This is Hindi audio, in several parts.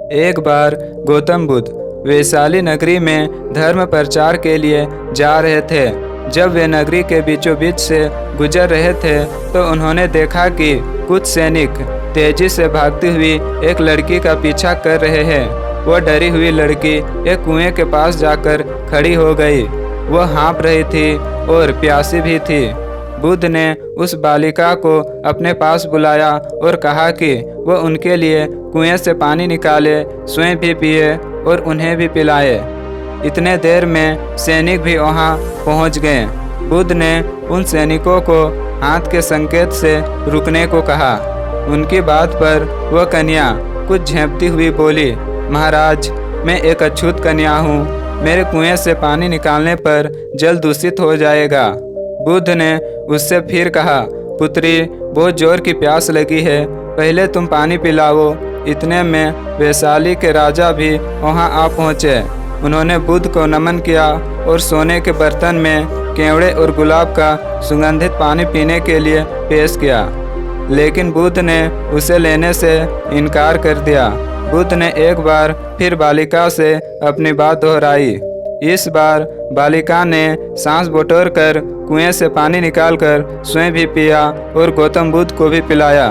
एक बार गौतम बुद्ध वैशाली नगरी में धर्म प्रचार के लिए जा रहे थे। जब वे नगरी के बीचों बीच से गुजर रहे थे तो उन्होंने देखा कि कुछ सैनिक तेजी से भागती हुई एक लड़की का पीछा कर रहे हैं। वह डरी हुई लड़की एक कुएं के पास जाकर खड़ी हो गई। वह हाँफ रही थी और प्यासी भी थी। बुद्ध ने उस बालिका को अपने पास बुलाया और कहा कि वह उनके लिए कुएं से पानी निकाले, स्वयं भी पिए और उन्हें भी पिलाए। इतने देर में सैनिक भी वहां पहुंच गए। बुद्ध ने उन सैनिकों को हाथ के संकेत से रुकने को कहा। उनकी बात पर वह कन्या कुछ झेंपती हुई बोली, महाराज, मैं एक अछूत कन्या हूँ। मेरे कुएं से पानी निकालने पर जल दूषित हो जाएगा। बुद्ध ने उससे फिर कहा, पुत्री, बहुत जोर की प्यास लगी है, पहले तुम पानी पिलाओ। इतने में वैशाली के राजा भी वहां आ पहुंचे। उन्होंने बुद्ध को नमन किया और सोने के बर्तन में केवड़े और गुलाब का सुगंधित पानी पीने के लिए पेश किया, लेकिन बुद्ध ने उसे लेने से इनकार कर दिया। बुद्ध ने एक बार फिर बालिका से अपनी बात दोहराई। इस बार बालिका ने सांस बटोरकर कुएं से पानी निकालकर स्वयं भी पिया और गौतम बुद्ध को भी पिलाया।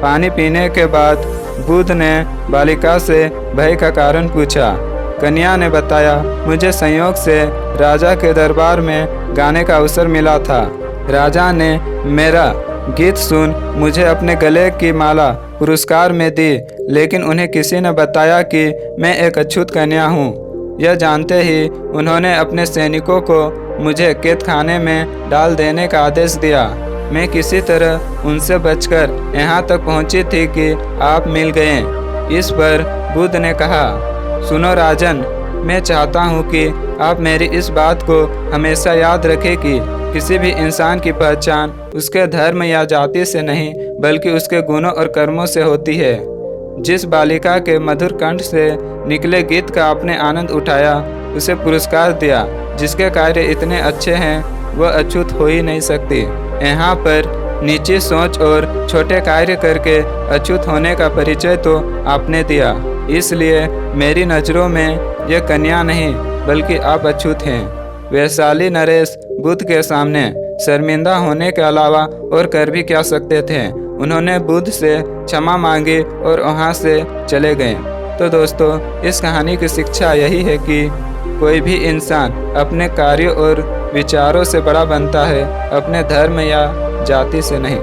पानी पीने के बाद बुद्ध ने बालिका से भय का कारण पूछा। कन्या ने बताया, मुझे संयोग से राजा के दरबार में गाने का अवसर मिला था। राजा ने मेरा गीत सुन मुझे अपने गले की माला पुरस्कार में दी, लेकिन उन्हें किसी ने बताया कि मैं एक अछूत कन्या हूँ। यह जानते ही उन्होंने अपने सैनिकों को मुझे कैद खाने में डाल देने का आदेश दिया। मैं किसी तरह उनसे बचकर यहाँ तक पहुँची थी कि आप मिल गए। इस पर बुद्ध ने कहा, सुनो राजन, मैं चाहता हूँ कि आप मेरी इस बात को हमेशा याद रखें कि किसी भी इंसान की पहचान उसके धर्म या जाति से नहीं, बल्कि उसके गुणों और कर्मों से होती है। जिस बालिका के मधुर कंठ से निकले गीत का आपने आनंद उठाया, उसे पुरस्कार दिया। जिसके कार्य इतने अच्छे हैं वह अछूत हो ही नहीं सकती। यहाँ पर नीची सोच और छोटे कार्य करके अछूत होने का परिचय तो आपने दिया, इसलिए मेरी नज़रों में यह कन्या नहीं बल्कि आप अछूत हैं। वैशाली नरेश बुद्ध के सामने शर्मिंदा होने के अलावा और कर भी क्या सकते थे। उन्होंने बुद्ध से क्षमा मांगी और वहाँ से चले गए। तो दोस्तों, इस कहानी की शिक्षा यही है कि कोई भी इंसान अपने कार्यों और विचारों से बड़ा बनता है, अपने धर्म या जाति से नहीं।